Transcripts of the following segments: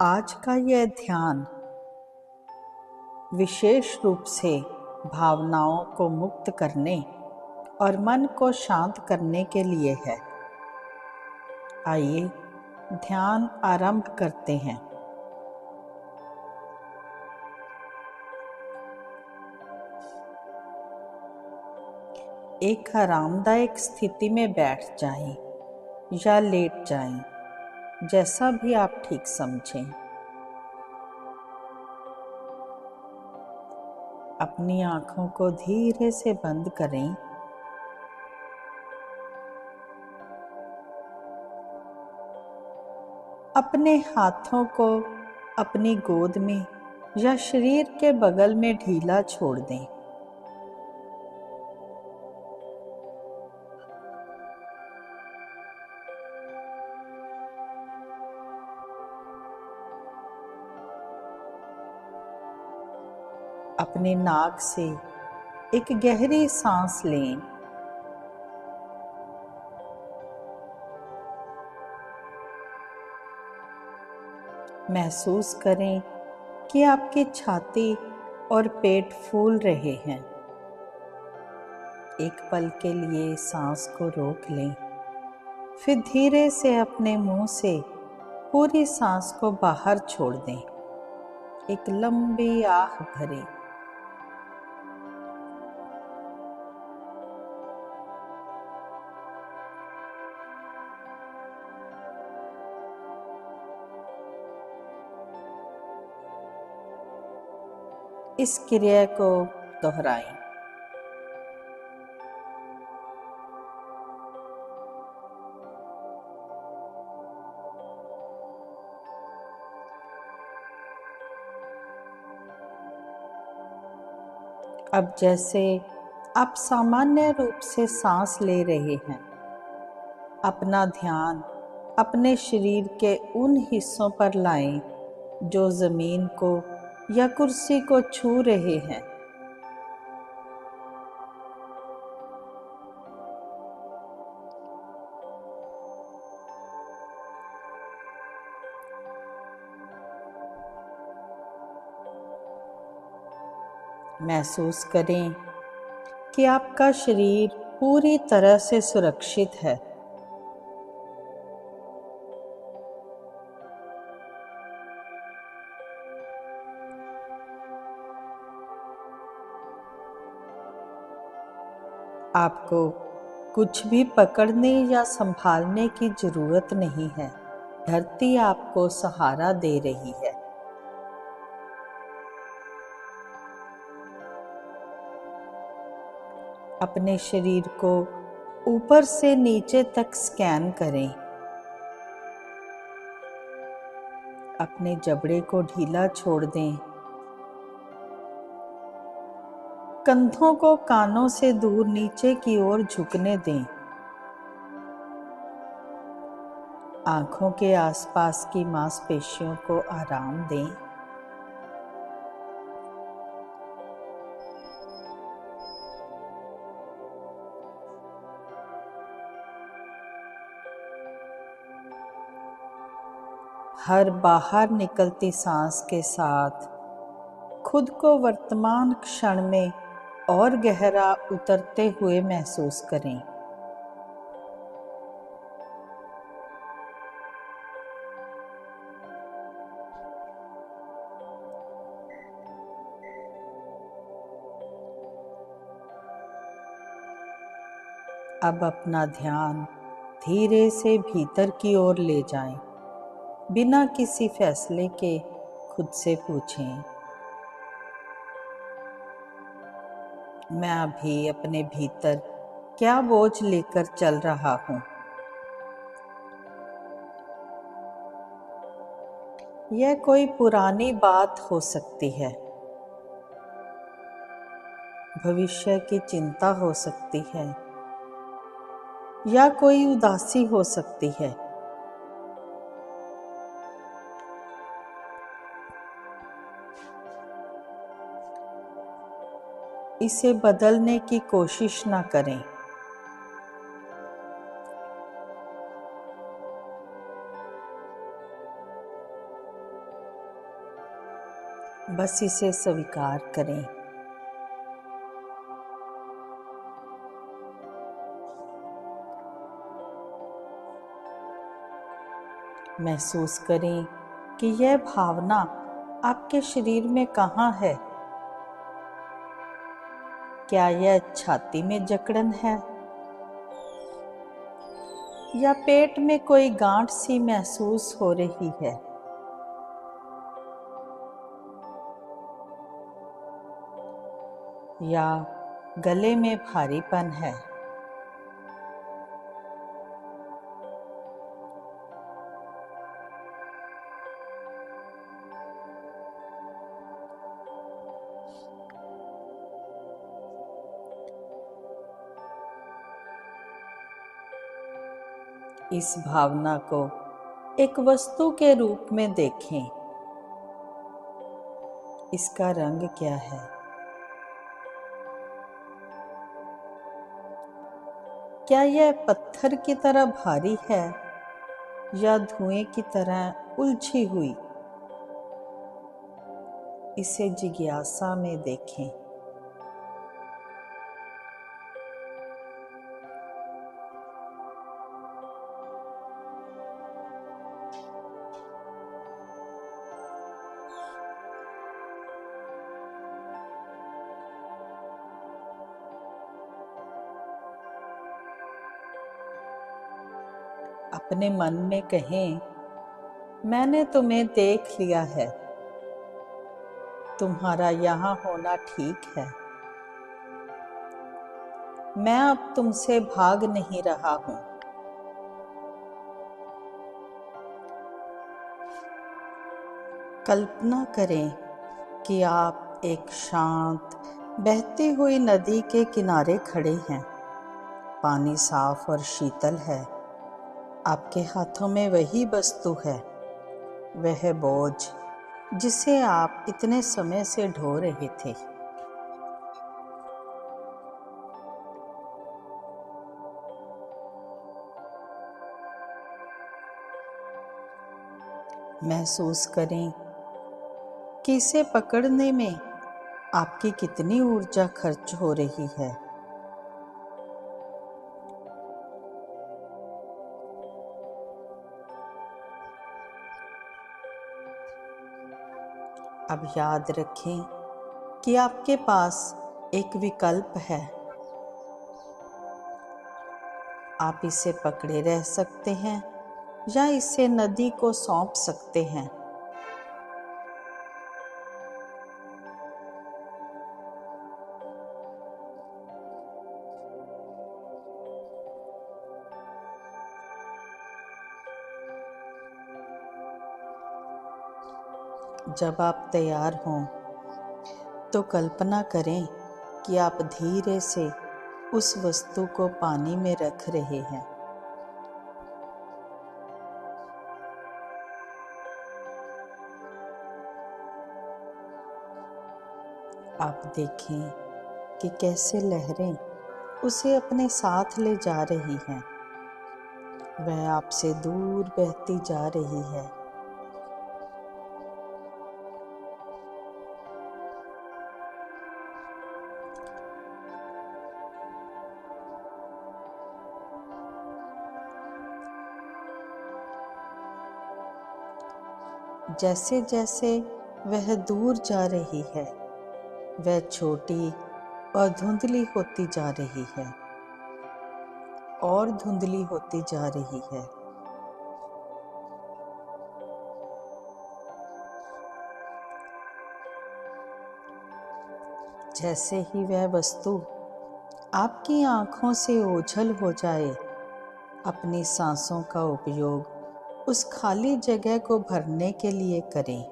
आज का यह ध्यान विशेष रूप से भावनाओं को मुक्त करने और मन को शांत करने के लिए है। आइए ध्यान आरंभ करते हैं। एक आरामदायक स्थिति में बैठ जाएं या लेट जाएं, जैसा भी आप ठीक समझें। अपनी आंखों को धीरे से बंद करें। अपने हाथों को अपनी गोद में या शरीर के बगल में ढीला छोड़ दें। अपने नाक से एक गहरी सांस लें। महसूस करें कि आपकी छाती और पेट फूल रहे हैं। एक पल के लिए सांस को रोक लें, फिर धीरे से अपने मुंह से पूरी सांस को बाहर छोड़ दें। एक लंबी आह भरें। इस क्रिया को दोहराएं। अब जैसे आप सामान्य रूप से सांस ले रहे हैं, अपना ध्यान अपने शरीर के उन हिस्सों पर लाएं जो जमीन को या कुर्सी को छू रहे हैं। महसूस करें कि आपका शरीर पूरी तरह से सुरक्षित है। आपको कुछ भी पकड़ने या संभालने की जरूरत नहीं है। धरती आपको सहारा दे रही है। अपने शरीर को ऊपर से नीचे तक स्कैन करें। अपने जबड़े को ढीला छोड़ दें। कंधों को कानों से दूर नीचे की ओर झुकने दें। आंखों के आसपास की मांसपेशियों को आराम दें। हर बाहर निकलती सांस के साथ खुद को वर्तमान क्षण में और गहरा उतरते हुए महसूस करें। अब अपना ध्यान धीरे से भीतर की ओर ले जाएं। बिना किसी फैसले के खुद से पूछें, मैं अभी अपने भीतर क्या बोझ लेकर चल रहा हूं? यह कोई पुरानी बात हो सकती है, भविष्य की चिंता हो सकती है, या कोई उदासी हो सकती है। इसे बदलने की कोशिश न करें। बस इसे स्वीकार करें। महसूस करें कि यह भावना आपके शरीर में कहाँ है। क्या यह छाती में जकड़न है या पेट में कोई गांठ सी महसूस हो रही है? या गले में भारीपन है? इस भावना को एक वस्तु के रूप में देखें। इसका रंग क्या है? क्या यह पत्थर की तरह भारी है या धुएं की तरह उलझी हुई? इसे जिज्ञासा में देखें। अपने मन में कहें, मैंने तुम्हें देख लिया है, तुम्हारा यहाँ होना ठीक है। मैं अब तुमसे भाग नहीं रहा हूं। कल्पना करें कि आप एक शांत बहती हुई नदी के किनारे खड़े हैं। पानी साफ और शीतल है। आपके हाथों में वही वस्तु है, वह बोझ जिसे आप इतने समय से ढो रहे थे। महसूस करें कि इसे पकड़ने में आपकी कितनी ऊर्जा खर्च हो रही है। अब याद रखें कि आपके पास एक विकल्प है। आप इसे पकड़े रह सकते हैं या इसे नदी को सौंप सकते हैं। जब आप तैयार हों तो कल्पना करें कि आप धीरे से उस वस्तु को पानी में रख रहे हैं। आप देखें कि कैसे लहरें उसे अपने साथ ले जा रही हैं। वह आपसे दूर बहती जा रही है। जैसे जैसे वह दूर जा रही है, वह छोटी और धुंधली होती जा रही है और धुंधली होती जा रही है। जैसे ही वह वस्तु आपकी आंखों से ओझल हो जाए, अपनी सांसों का उपयोग उस खाली जगह को भरने के लिए करें।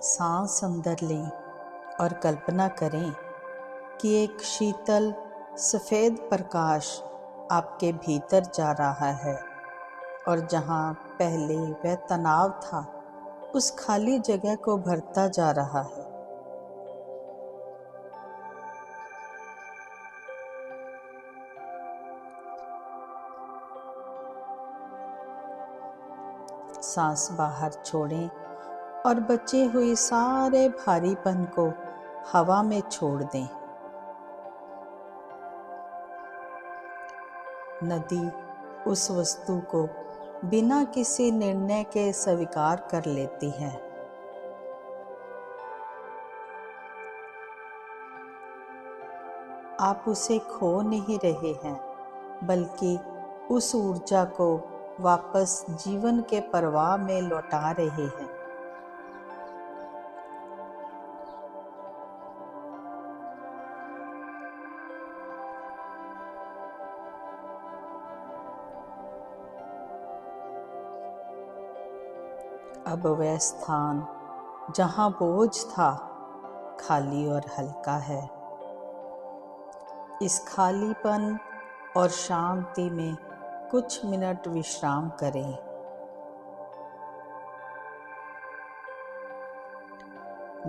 सांस अंदर लें और कल्पना करें कि एक शीतल सफ़ेद प्रकाश आपके भीतर जा रहा है और जहाँ पहले वह तनाव था, उस खाली जगह को भरता जा रहा है। सांस बाहर छोड़ें और बचे हुए सारे भारीपन को हवा में छोड़ दें। नदी उस वस्तु को बिना किसी निर्णय के स्वीकार कर लेती है। आप उसे खो नहीं रहे हैं, बल्कि उस ऊर्जा को वापस जीवन के प्रवाह में लौटा रहे हैं। अब वह स्थान जहाँ बोझ था खाली और हल्का है। इस खालीपन और शांति में कुछ मिनट विश्राम करें।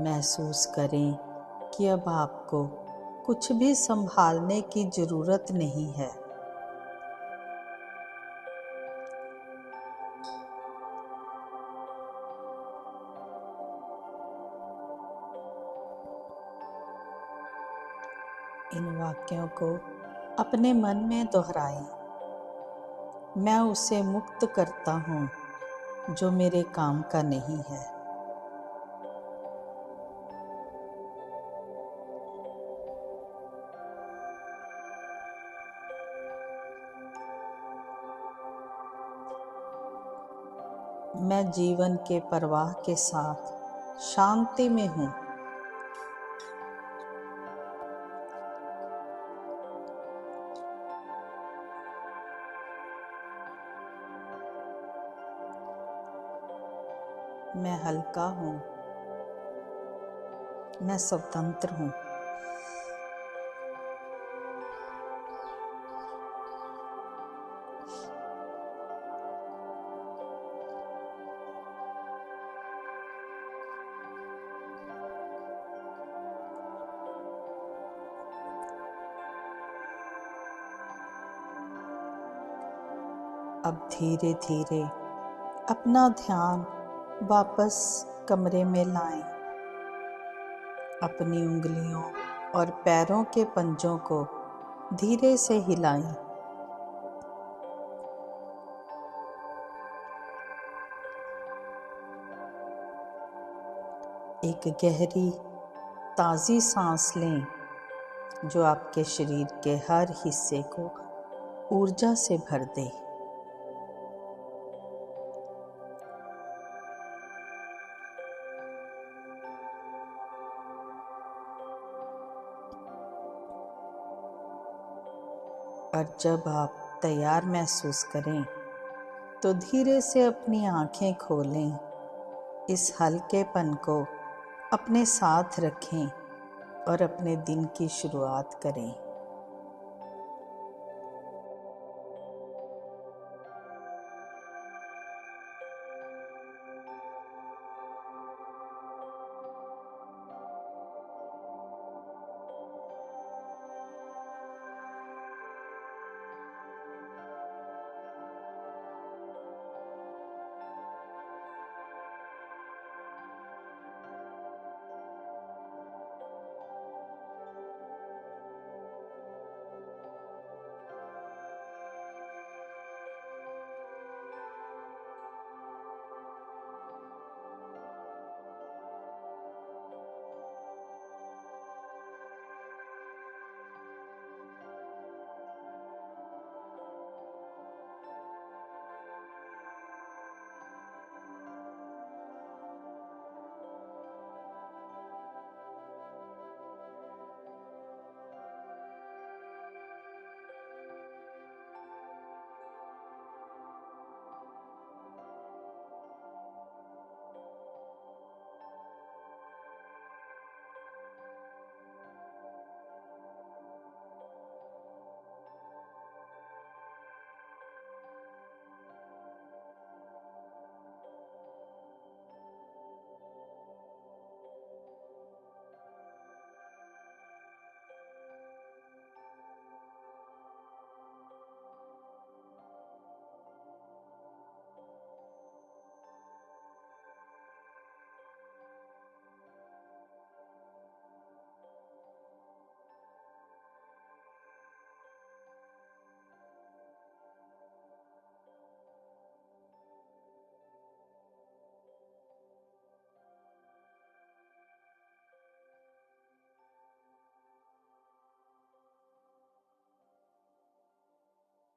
महसूस करें कि अब आपको कुछ भी संभालने की जरूरत नहीं है। इन वाक्यों को अपने मन में दोहराएं। मैं उसे मुक्त करता हूँ जो मेरे काम का नहीं है। मैं जीवन के प्रवाह के साथ शांति में हूँ। मैं हल्का हूँ। मैं स्वतंत्र हूँ। अब धीरे धीरे अपना ध्यान वापस कमरे में लाएं। अपनी उंगलियों और पैरों के पंजों को धीरे से हिलाएं। एक गहरी ताज़ी सांस लें जो आपके शरीर के हर हिस्से को ऊर्जा से भर दे। और जब आप तैयार महसूस करें तो धीरे से अपनी आंखें खोलें। इस हल्केपन को अपने साथ रखें और अपने दिन की शुरुआत करें।